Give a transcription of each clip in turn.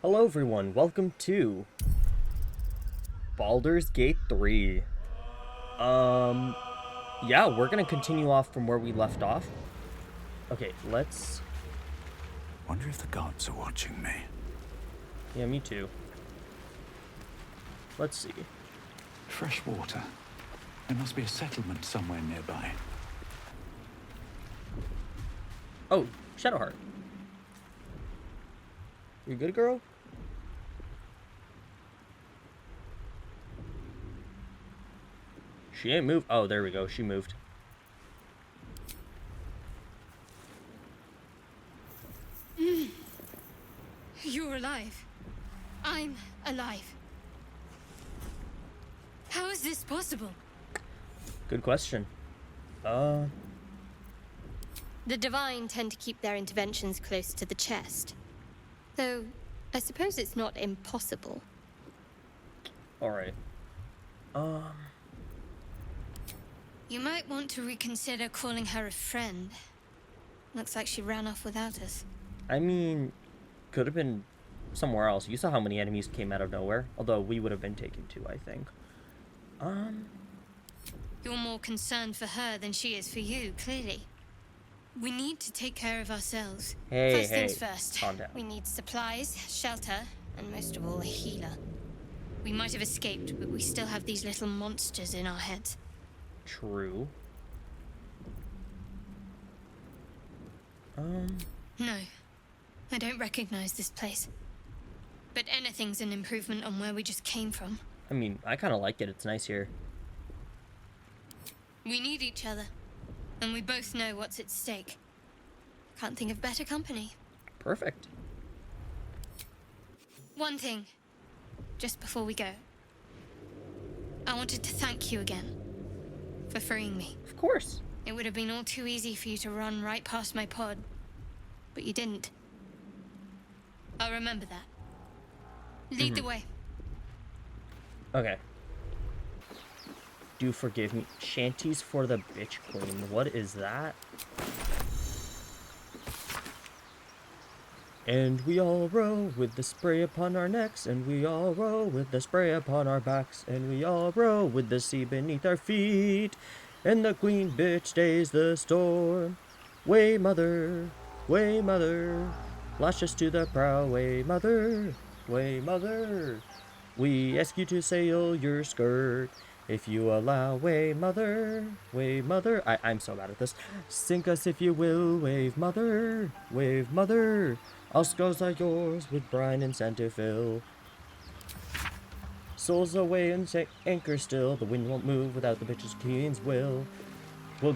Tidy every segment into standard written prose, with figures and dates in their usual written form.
Hello everyone, welcome to Baldur's Gate 3. Yeah, we're gonna continue off from where we left off. Okay, let's... Wonder if the gods are watching me. Yeah, me too. Let's see. Fresh water. There must be a settlement somewhere nearby. Oh, Shadowheart. You good, girl? She ain't moved. Oh, there we go, she moved. You're alive. I'm alive. How is this possible? Good question. The divine tend to keep their interventions close to the chest. Though, I suppose it's not impossible. Alright. You might want to reconsider calling her a friend. Looks like she ran off without us. I mean, could have been somewhere else. You saw how many enemies came out of nowhere. Although we would have been taken too, I think. You're more concerned for her than she is for you, clearly. We need to take care of ourselves. Hey, First things first. calm down. We need supplies, shelter, and most of all, a healer. We might have escaped, but we still have these little monsters in our heads. True. No, I don't recognize this place. But anything's an improvement on where we just came from. I mean, I kind of like it. It's nice here. We need each other, and we both know what's at stake. Can't think of better company. Perfect. One thing, just before we go. I wanted to thank you again for freeing me. Of course. It would have been all too easy for you to run right past my pod, but you didn't. I'll remember that. Lead the way. Okay. Do forgive me. Shanties for the bitch queen. What is that? And we all row with the spray upon our necks, and we all row with the spray upon our backs, and we all row with the sea beneath our feet, and the queen bitch stays the storm. Way mother, lash us to the prow, way mother, we ask you to sail your skirt. If you allow, way mother, I'm so bad at this. Sink us if you will, wave mother, all skulls are yours with brine and sand to fill. Souls away and anchor still, the wind won't move without the bitch's queen's will. We'll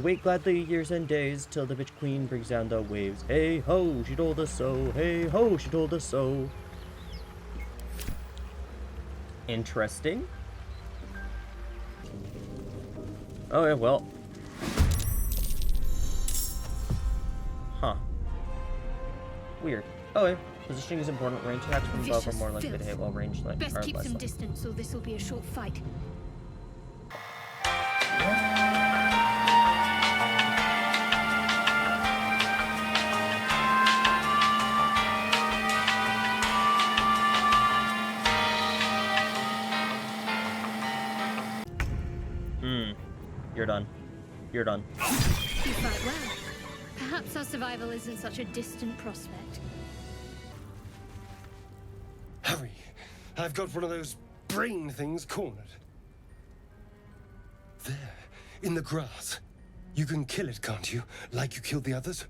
wait gladly years and days, till the bitch queen brings down the waves. Hey ho, she told us so, hey ho, she told us so. Interesting. Oh, yeah, well. Huh. Weird. Oh, yeah. Positioning is important. Range attacks from above are more likely to hit while range are Best keep less some likely. distance, or this will be a short fight. You're done. You're done. You fight well. Perhaps our survival isn't such a distant prospect. Hurry! I've got one of those brain things cornered. There, in the grass. You can kill it, can't you? Like you killed the others?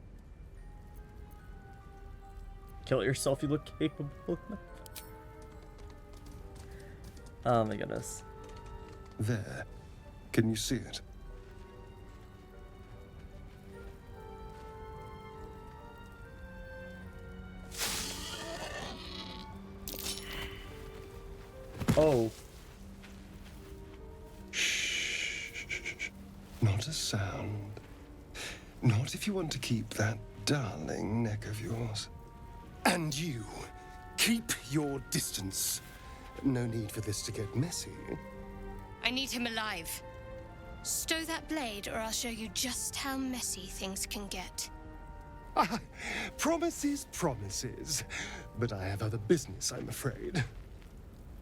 Kill it yourself, you look capable. Oh my goodness. There. Can you see it? Oh. Shh. Not a sound. Not if you want to keep that darling neck of yours. And you, keep your distance. No need for this to get messy. I need him alive. Stow that blade, or I'll show you just how messy things can get. Promises, promises. But I have other business, I'm afraid.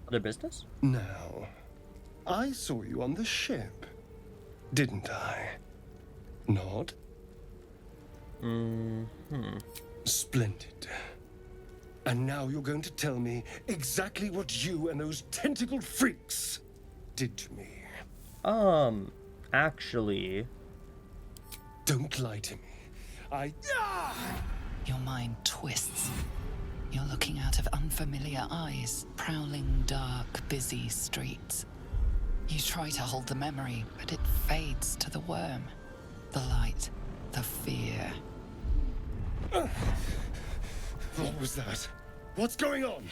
Other business? Now, I saw you on the ship, didn't I? Not? Splendid. And now you're going to tell me exactly what you and those tentacled freaks did to me. Actually... Don't lie to me. Your mind twists. You're looking out of unfamiliar eyes, prowling dark, busy streets. You try to hold the memory, but it fades to the worm. The light, the fear. What was that? What's going on?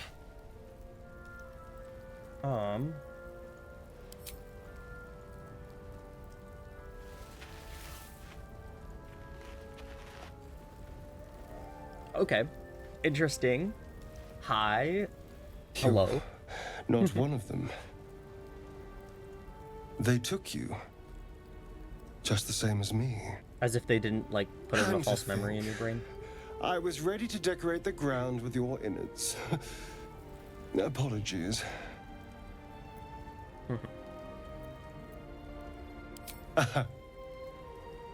Okay. Interesting. Hi. Hello. Not one of them. They took you. Just the same as me. As if they didn't, like, put in a Time to false memory in think. your brain. I was ready to decorate the ground with your innards. Apologies.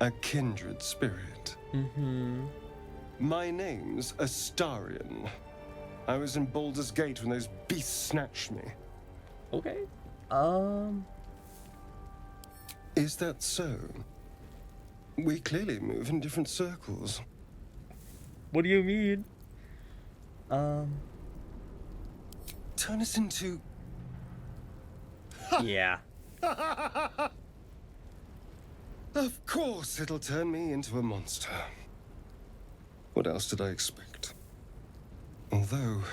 A kindred spirit. My name's Astarion. I was in Baldur's Gate when those beasts snatched me. Okay. Is that so? We clearly move in different circles. What do you mean? Turn us into... Yeah. Of course it'll turn me into a monster. What else did I expect? Although,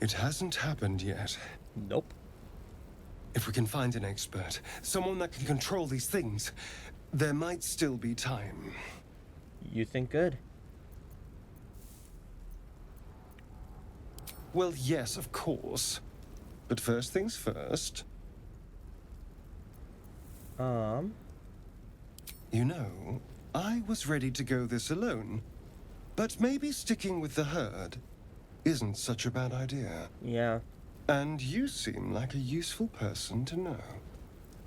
it hasn't happened yet. Nope. If we can find an expert, someone that can control these things, there might still be time. You think good? Well, yes, of course. But first things first. You know, I was ready to go this alone. But maybe sticking with the herd isn't such a bad idea. Yeah. And you seem like a useful person to know.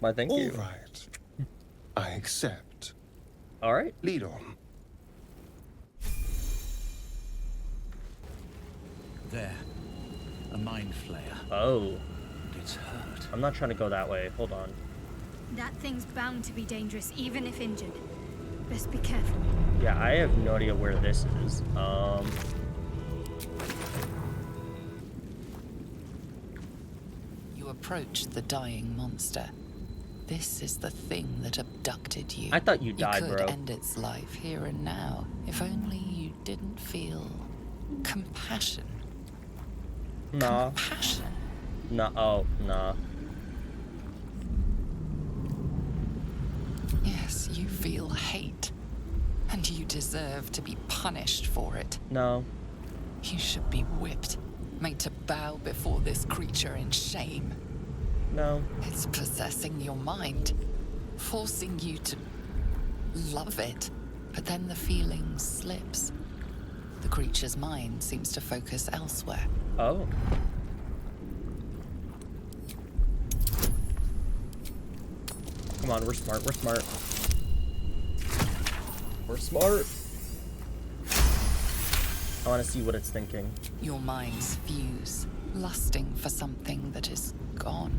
Why, thank All you. right. I accept. All right. Lead on. There. A mind flayer. Oh. It's hurt. I'm not trying to go that way. Hold on. That thing's bound to be dangerous, even if injured. Best be careful. Yeah, I have no idea where this is. You approach the dying monster. This is the thing that abducted you. I thought you died, You could bro. end its life here and now, if only you didn't feel compassion. Nah. Compassion. Nah. Oh, nah. Yes, you feel hate. And you deserve to be punished for it. No. You should be whipped, made to bow before this creature in shame. No. It's possessing your mind, forcing you to love it. But then the feeling slips. The creature's mind seems to focus elsewhere. Oh. Come on, we're smart. We're smart. We're smart. I want to see what it's thinking. Your minds fuse, lusting for something that is gone.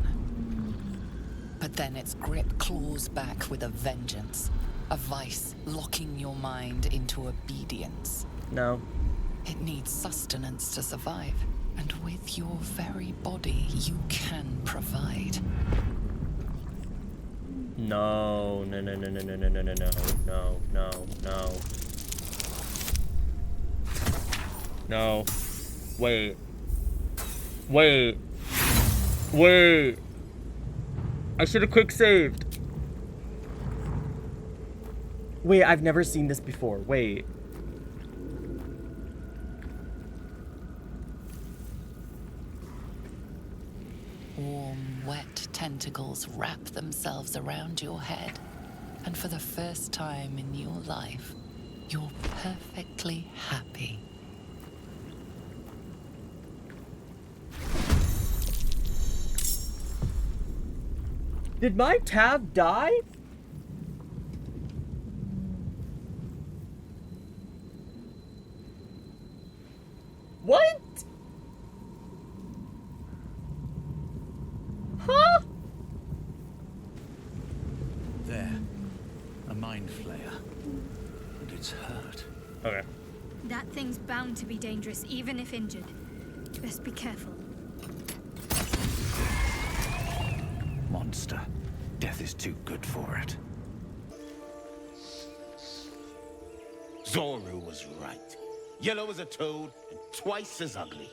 But then its grip claws back with a vengeance, a vice locking your mind into obedience. No. It needs sustenance to survive, and with your very body, you can provide. No. No. No. No. No. No. No. No. No. No. No. No. No. Wait. Wait. Wait. I should have quick saved. Wait, I've never seen this before. Wait. Warm, wet tentacles wrap themselves around your head, and for the first time in your life, You're perfectly happy. Did my tab die? What? Huh? There. A mind flayer. And it's hurt. Okay. That thing's bound to be dangerous, even if injured. Best be careful. Monster. Death is too good for it. Zoru was right. Yellow as a toad and twice as ugly.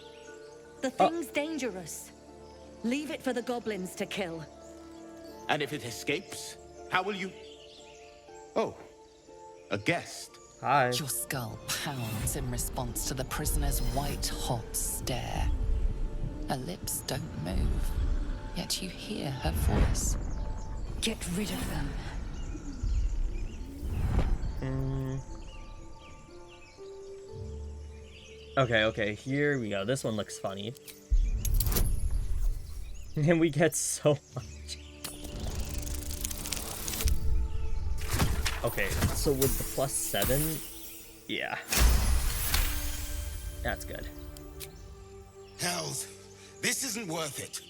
The thing's dangerous. Leave it for the goblins to kill. And if it escapes, how will you... Oh, a guest. Hi. Your skull pounds in response to the prisoner's white-hot stare. Her lips don't move, yet you hear her voice. Get rid of them. Okay, here we go. This one looks funny. And we get so much. Okay, so with the +7, yeah. That's good. Hells, this isn't worth it.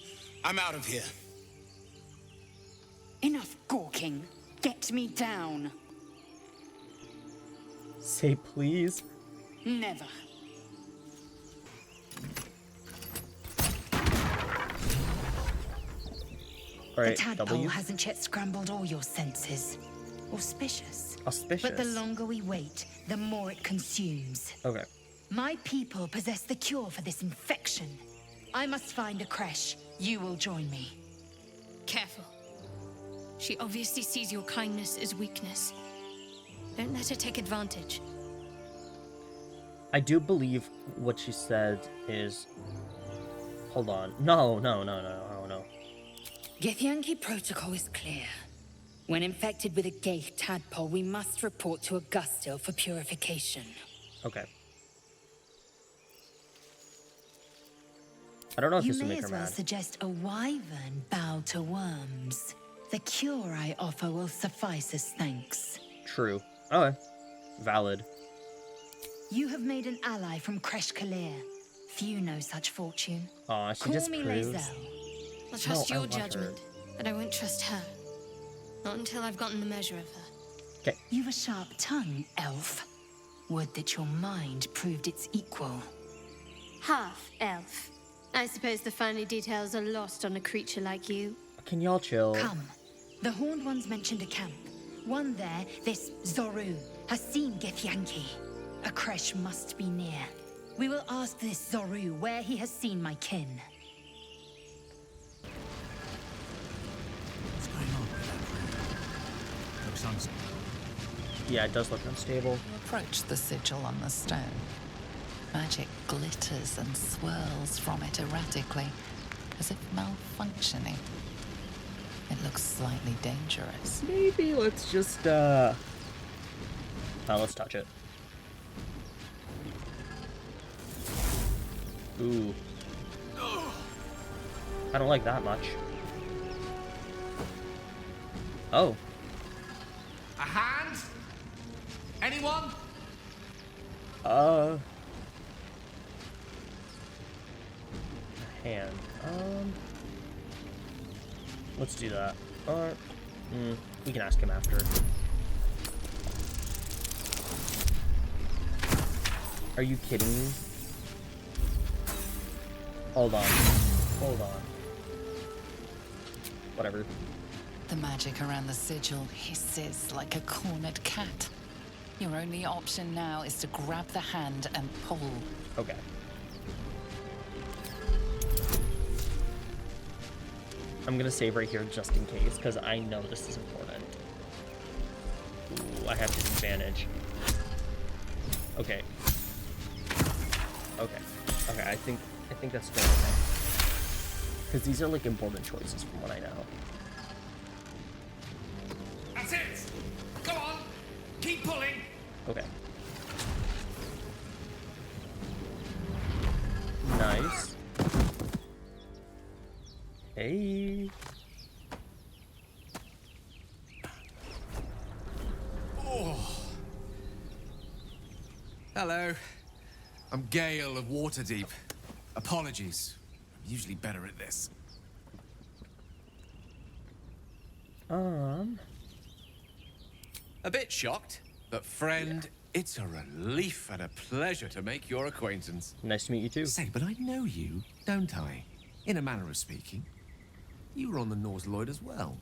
I'm out of here. Enough gawking. Get me down. Say please. Never. Alright, The tadpole W. hasn't yet scrambled all your senses. Auspicious. Auspicious. But the longer we wait, the more it consumes. Okay. My people possess the cure for this infection. I must find a creche. You will join me. Careful. She obviously sees your kindness as weakness. Don't let her take advantage. I do believe what she said is... Hold on. No. Githyanki protocol is clear. When infected with a Gaith tadpole, we must report to Augustil for purification. Okay. I don't know if You this will may make her as well mad. suggest a wyvern bow to worms. The cure I offer will suffice as thanks. True. Okay. Valid. You have made an ally from Kresh Kalir. Few know such fortune. Aw, she Call just me proves... Lae'zel. I'll trust No, I your love her. judgment, but I won't trust her. Not until I've gotten the measure of her. Okay. You've a sharp tongue, elf. Would that your mind proved its equal. Half elf. I suppose the finer details are lost on a creature like you. Can y'all chill? Come. The Horned Ones mentioned a camp. One there, this Zoru, has seen Githyanki. A creche must be near. We will ask this Zoru where he has seen my kin. What's going on with that room? Looks unstable. Yeah, it does look unstable. You approach the sigil on the stone. Magic glitters and swirls from it erratically, as if malfunctioning. It looks slightly dangerous. Maybe let's just, oh, let's touch it. Ooh. I don't like that much. Oh. A hand? Anyone? A hand. Let's do that. We can ask him after. Are you kidding me? Hold on. Whatever. The magic around the sigil hisses like a cornered cat. Your only option now is to grab the hand and pull. Okay. I'm gonna save right here just in case, because I know this is important. Ooh, I have disadvantage. Okay. I think that's going okay. Because these are like important choices from what I know. That's it! Go on! Keep pulling! Okay. Hey. Hello. I'm Gale of Waterdeep. Apologies. I'm usually better at this. A bit shocked, but friend, it's a relief and a pleasure to make your acquaintance. Nice to meet you too. Say, but I know you, don't I? In a manner of speaking. You were on the Norse Lloyd as well.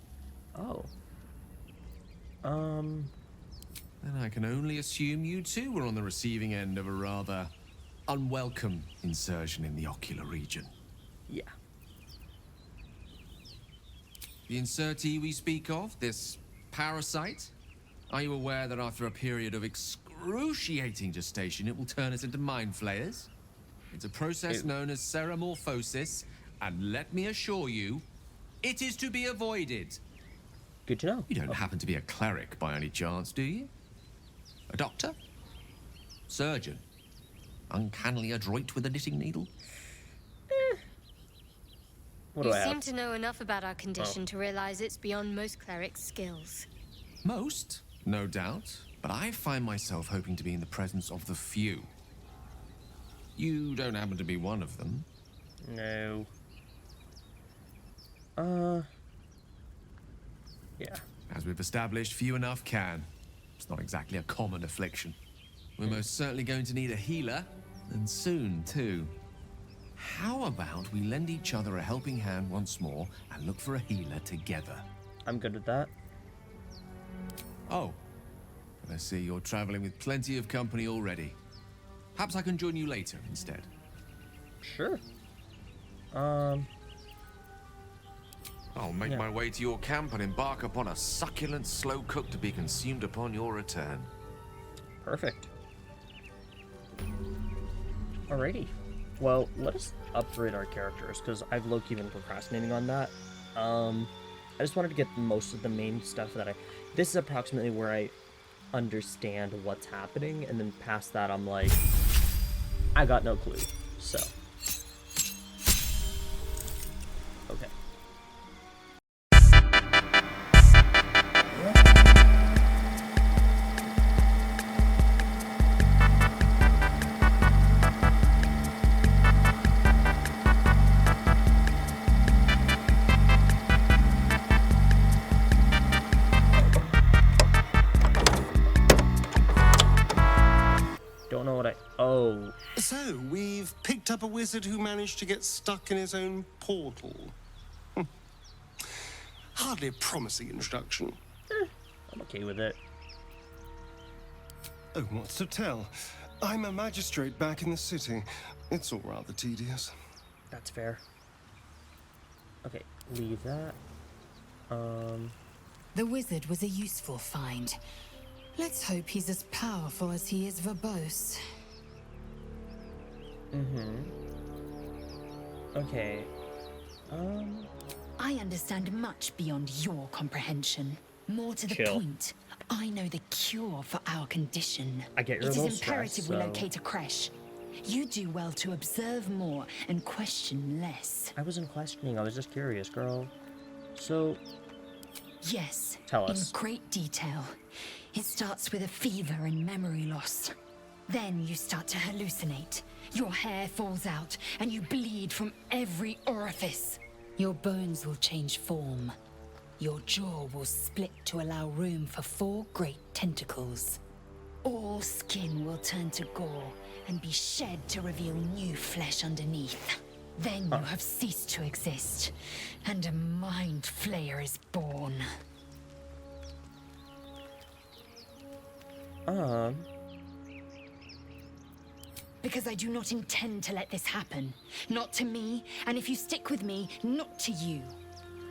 Oh. Then I can only assume you too were on the receiving end of a rather unwelcome insertion in the ocular region. Yeah. The insertee we speak of, this parasite, are you aware that after a period of excruciating gestation, it will turn us into mind flayers? It's a process known as ceramorphosis, and let me assure you, it is to be avoided. Good to know. You don't happen to be a cleric by any chance, do you? A doctor? Surgeon? Uncannily adroit with a knitting needle? What do You I seem have? to know enough about our condition to realize it's beyond most clerics' skills. Most, no doubt, but I find myself hoping to be in the presence of the few. You don't happen to be one of them. No. Yeah. As we've established, few enough can. It's not exactly a common affliction. We're most certainly going to need a healer, and soon, too. How about we lend each other a helping hand once more and look for a healer together? I'm good with that. Oh, but I see you're traveling with plenty of company already. Perhaps I can join you later instead. Sure. I'll make my way to your camp and embark upon a succulent slow cook to be consumed upon your return. Perfect. Alrighty. Well, let us upgrade our characters, because I've low-key been procrastinating on that. I just wanted to get most of the main stuff that This is approximately where I understand what's happening, and then past that I'm like, I got no clue, so. Okay. Don't know what oh. So, we've picked up a wizard who managed to get stuck in his own portal. Hardly a promising introduction. I'm okay with it. Oh, what's to tell? I'm a magistrate back in the city. It's all rather tedious. That's fair. Okay, leave that. The wizard was a useful find. Let's hope he's as powerful as he is verbose. Okay. I understand much beyond your comprehension. More to the Chill. point, I know the cure for our condition. I get you're It a is little imperative stressed, we so- locate a creche. You do well to observe more and question less. I wasn't questioning, I was just curious, girl. So, Yes, Tell us. in great detail. It starts with a fever and memory loss. Then you start to hallucinate. Your hair falls out, and you bleed from every orifice. Your bones will change form. Your jaw will split to allow room for 4 great tentacles. All skin will turn to gore and be shed to reveal new flesh underneath. Then you have ceased to exist, and a mind flayer is born. Because I do not intend to let this happen. Not to me, and if you stick with me, not to you.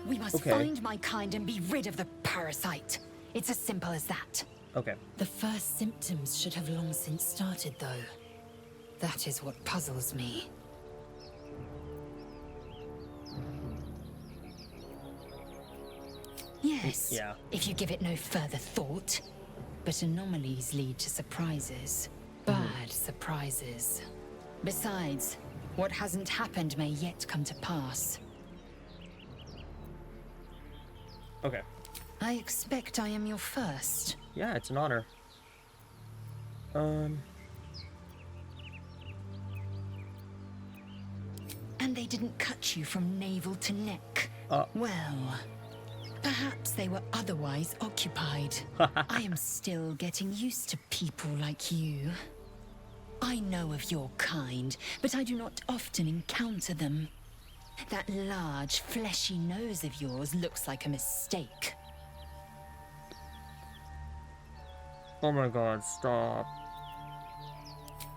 We must Okay. find my kind and be rid of the parasite. It's as simple as that. okay. The first symptoms should have long since started, though. That is what puzzles me. Yes, Yeah. if you give it no further thought. But anomalies lead to surprises. Bad surprises. Besides, what hasn't happened may yet come to pass. Okay. I expect I am your first. Yeah, it's an honor. And they didn't cut you from navel to neck. Well, perhaps they were otherwise occupied. I am still getting used to people like you. I know of your kind, but I do not often encounter them. That large, fleshy nose of yours looks like a mistake. Oh my god, stop.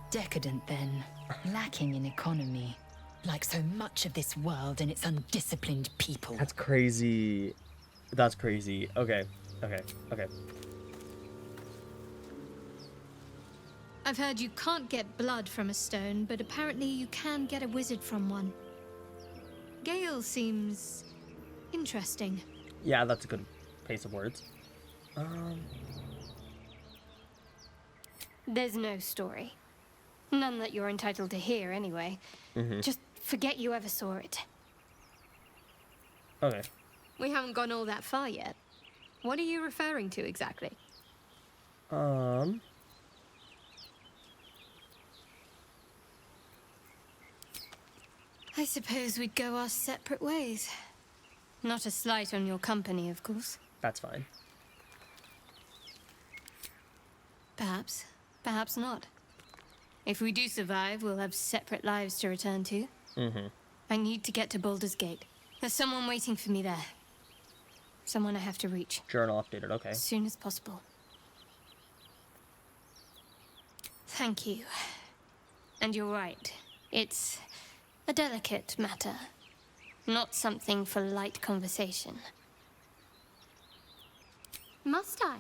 Decadent, then. Lacking in economy. Like so much of this world and its undisciplined people. That's crazy. That's crazy. Okay. I've heard you can't get blood from a stone, but apparently you can get a wizard from one. Gale seems interesting. Yeah, that's a good pace of words. There's no story. None that you're entitled to hear, anyway. Just forget you ever saw it. Okay. We haven't gone all that far yet. What are you referring to exactly? I suppose we'd go our separate ways. Not a slight on your company, of course. That's fine. Perhaps. Perhaps not. If we do survive, we'll have separate lives to return to. I need to get to Baldur's Gate. There's someone waiting for me there. Someone I have to reach. Journal updated, okay. As soon as possible. Thank you. And you're right. It's a delicate matter. Not something for light conversation. Must I?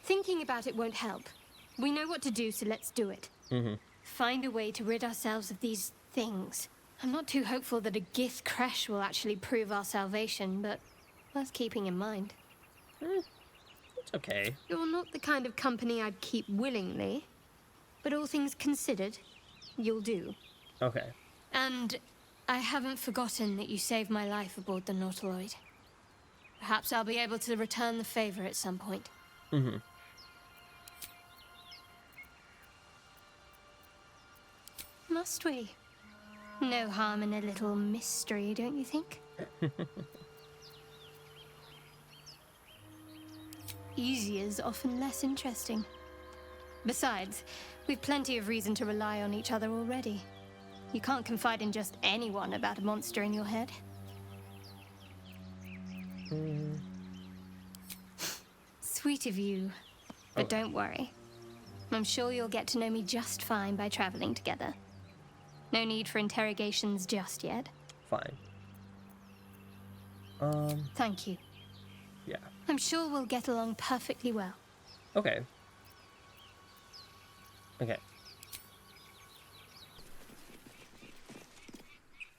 Thinking about it won't help. We know what to do, so let's do it. Find a way to rid ourselves of these things. I'm not too hopeful that a Gith crash will actually prove our salvation, but worth keeping in mind. It's okay. You're not the kind of company I'd keep willingly, but all things considered, you'll do. Okay. And I haven't forgotten that you saved my life aboard the Nautiloid. Perhaps I'll be able to return the favor at some point. Must we? No harm in a little mystery, don't you think? Easy is often less interesting. Besides, we've plenty of reason to rely on each other already. You can't confide in just anyone about a monster in your head. Sweet of you, but don't worry. I'm sure you'll get to know me just fine by traveling together. No need for interrogations just yet. Fine. Thank you. Yeah. I'm sure we'll get along perfectly well. Okay. Okay.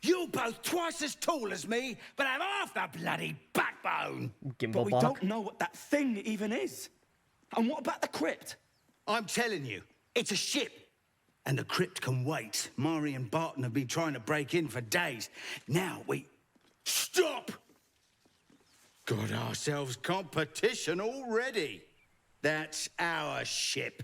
You're both twice as tall as me, but have half the bloody backbone. Gimbal We Bach. don't know what that thing even is. And what about the crypt? I'm telling you, it's a ship. And the crypt can wait. Mari and Barton have been trying to break in for days. Now we... Stop! Got ourselves competition already. That's our ship.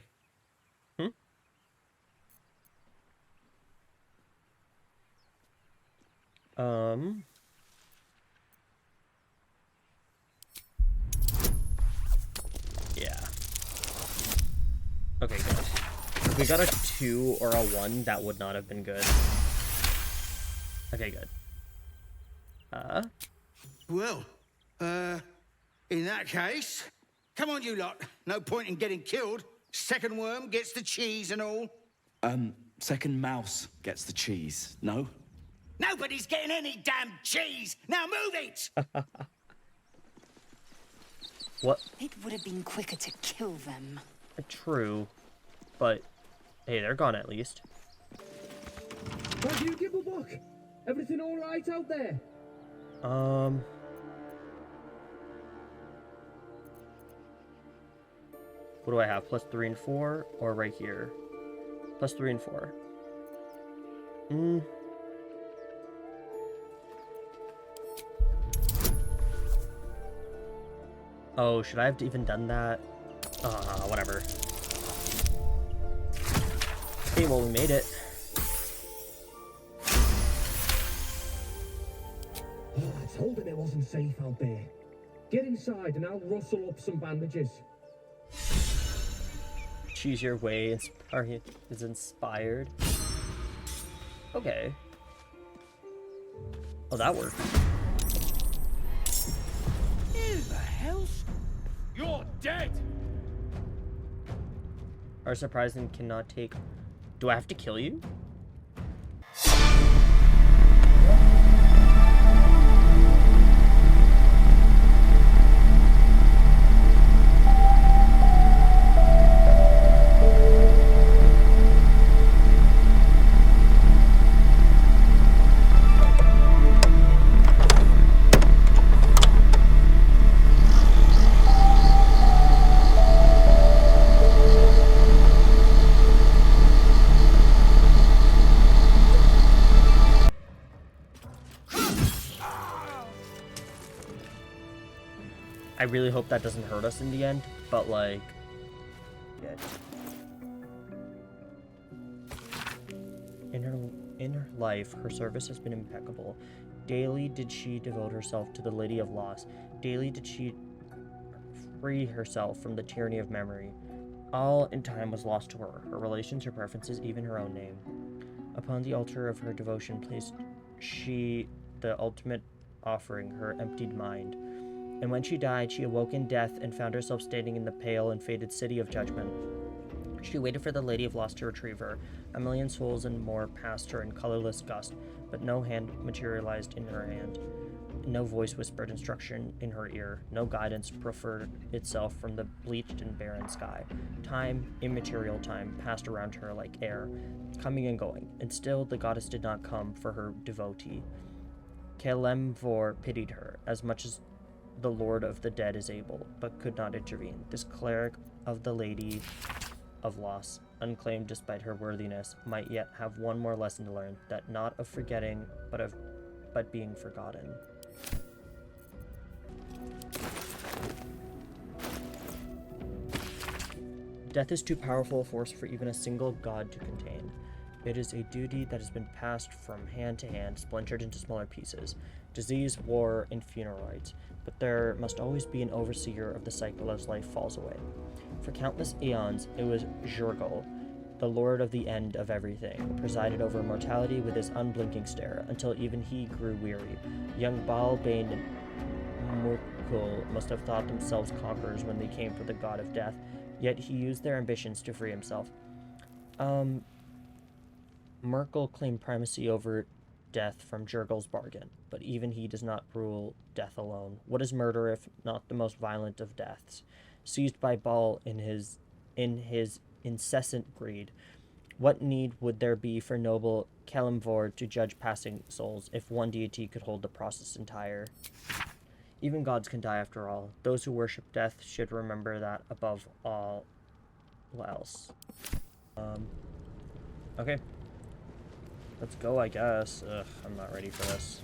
Yeah. Okay, good. If we got a 2 or a 1, that would not have been good. Okay, good. Well, in that case, come on, you lot. No point in getting killed. Second worm gets the cheese and all. Second mouse gets the cheese, no? Nobody's getting any damn cheese. Now move it! What? It would have been quicker to kill them. True. But, hey, they're gone at least. Have you, Gibblebuck? Everything all right out there? What do I have? +3 and 4, or right here? +3 and 4. Oh, should I have even done that? Whatever. Okay, well, we made it. Oh, I told him it wasn't safe out there. Get inside and I'll rustle up some bandages. Choose your way is inspired. Okay. Oh, that worked. Who the hell's... You're dead! Are surprising cannot take... Do I have to kill you? I really hope that doesn't hurt us in the end, but like, yeah. In her life, her service has been impeccable. Daily did she devote herself to the Lady of Loss. Daily did she free herself from the tyranny of memory. All in time was lost to her, her relations, her preferences, even her own name. Upon the altar of her devotion placed she the ultimate offering, her emptied mind. And when she died, she awoke in death and found herself standing in the pale and faded city of judgment. She waited for the Lady of Loss to retrieve her. A million souls and more passed her in colorless gust, but no hand materialized in her hand. No voice whispered instruction in her ear. No guidance proffered itself from the bleached and barren sky. Time, immaterial time, passed around her like air, coming and going, and still the goddess did not come for her devotee. Kalemvor pitied her, as much as the Lord of the Dead is able, but could not intervene. This cleric of the Lady of Loss, unclaimed despite her worthiness, might yet have one more lesson to learn, that not of forgetting, but being forgotten. Death is too powerful a force for even a single god to contain. It is a duty that has been passed from hand to hand, splintered into smaller pieces. Disease, war, and funeral rites. But there must always be an overseer of the cycle as life falls away. For countless eons, it was Jurgol, the lord of the end of everything, presided over mortality with his unblinking stare, until even he grew weary. Young Balbane and Murkul must have thought themselves conquerors when they came for the god of death, yet he used their ambitions to free himself. Murkul claimed primacy over death from Jurgol's bargain, but even he does not rule death alone. What is murder if not the most violent of deaths? Seized by Bal in his incessant greed, what need would there be for noble Kalimvor to judge passing souls if one deity could hold the process entire? Even gods can die after all. Those who worship death should remember that above all else. Okay. Let's go, I guess. Ugh, I'm not ready for this.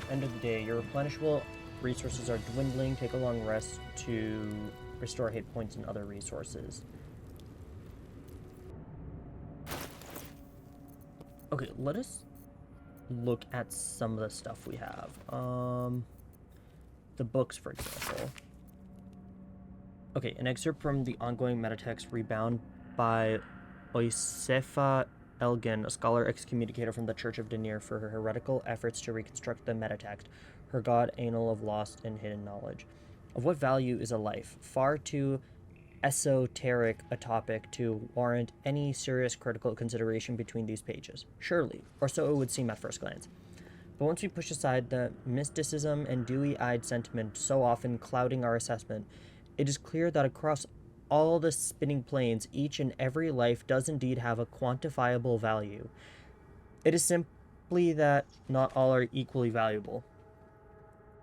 End of the day, your replenishable resources are dwindling. Take a long rest to restore hit points and other resources. Okay, let us look at some of the stuff we have. The books, for example. Okay, an excerpt from the ongoing metatext Rebound by Oisefa Elgin, a scholar excommunicated from the Church of Denier for her heretical efforts to reconstruct the metatext, her god annal of lost and hidden knowledge. Of what value is a life? Far too esoteric a topic to warrant any serious critical consideration between these pages. Surely, or so it would seem at first glance. But once we push aside the mysticism and dewy-eyed sentiment so often clouding our assessment, it is clear that across all the spinning planes, each and every life does indeed have a quantifiable value. It is simply that not all are equally valuable.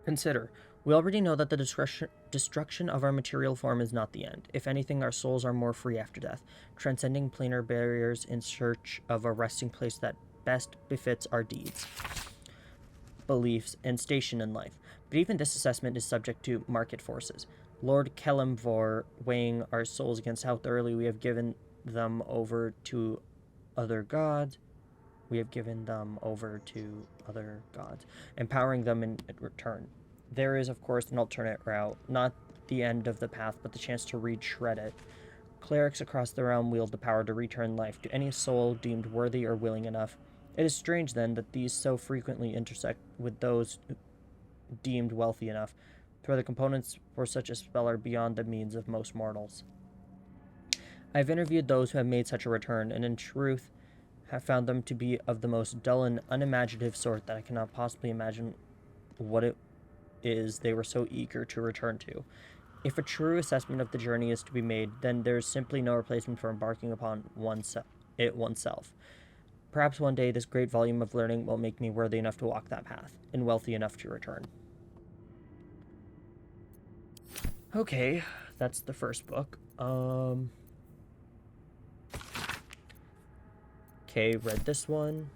Consider, we already know that the destruction of our material form is not the end. If anything, our souls are more free after death, transcending planar barriers in search of a resting place that best befits our deeds, beliefs, and station in life. But even this assessment is subject to market forces. Lord Kelemvor weighing our souls against how thoroughly we have given them over to other gods. Empowering them in return. There is, of course, an alternate route, not the end of the path, but the chance to retread it. Clerics across the realm wield the power to return life to any soul deemed worthy or willing enough. It is strange, then, that these so frequently intersect with those deemed wealthy enough, where the components for such a spell are beyond the means of most mortals. I have interviewed those who have made such a return, and in truth have found them to be of the most dull and unimaginative sort that I cannot possibly imagine what it is they were so eager to return to. If a true assessment of the journey is to be made, then there is simply no replacement for embarking upon it oneself. Perhaps one day this great volume of learning will make me worthy enough to walk that path, and wealthy enough to return. Okay, that's the first book. Okay, read this one.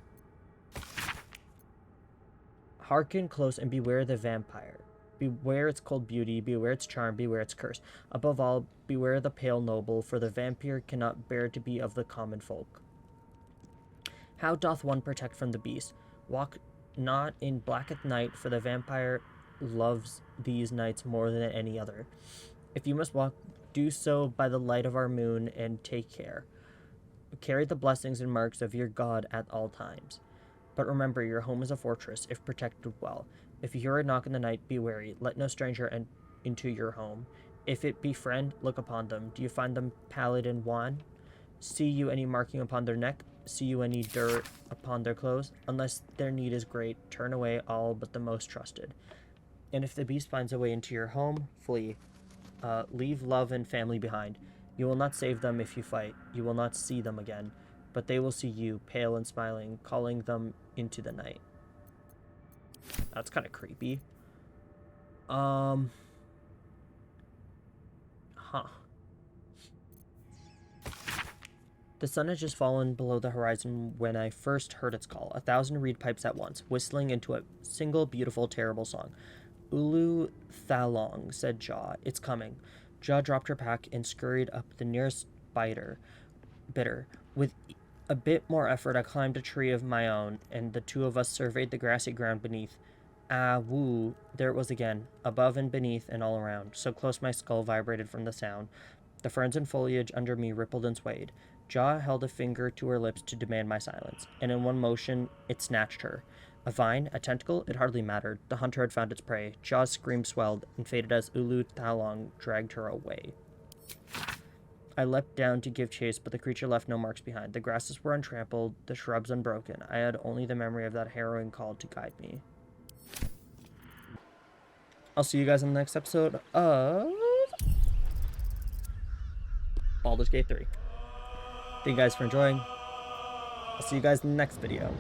Hearken close and beware the vampire. Beware its cold beauty, beware its charm, beware its curse. Above all, beware the pale noble, for the vampire cannot bear to be of the common folk. How doth one protect from the beast? Walk not in blackest night, for the vampire loves these nights more than any other. If you must walk, do so by the light of our moon, and take care. Carry the blessings and marks of your God at all times. But remember, your home is a fortress, if protected well. If you hear a knock in the night, be wary. Let no stranger into your home. If it be friend, look upon them. Do you find them pallid and wan? See you any marking upon their neck? See you any dirt upon their clothes? Unless their need is great, turn away all but the most trusted. And if the beast finds a way into your home, flee. Leave love and family behind. You will not save them if you fight. You will not see them again. But they will see you, pale and smiling, calling them into the night. That's kind of creepy. Huh. The sun had just fallen below the horizon when I first heard its call. 1,000 reed pipes at once, whistling into a single beautiful, terrible song. Ulu Thalong, said Jaw. It's coming. Jaw dropped her pack and scurried up the nearest bitter. With a bit more effort, I climbed a tree of my own, and the two of us surveyed the grassy ground beneath. Ah, woo, there it was again, above and beneath and all around. So close my skull vibrated from the sound. The ferns and foliage under me rippled and swayed. Jaw held a finger to her lips to demand my silence, and in one motion it snatched her. A vine, a tentacle, it hardly mattered. The hunter had found its prey. Jaw's scream swelled and faded as Ulu Thalong dragged her away. I leapt down to give chase, but the creature left no marks behind. The grasses were untrampled, the shrubs unbroken. I had only the memory of that harrowing call to guide me. I'll see you guys in the next episode of Baldur's Gate 3. Thank you guys for enjoying. I'll see you guys in the next video.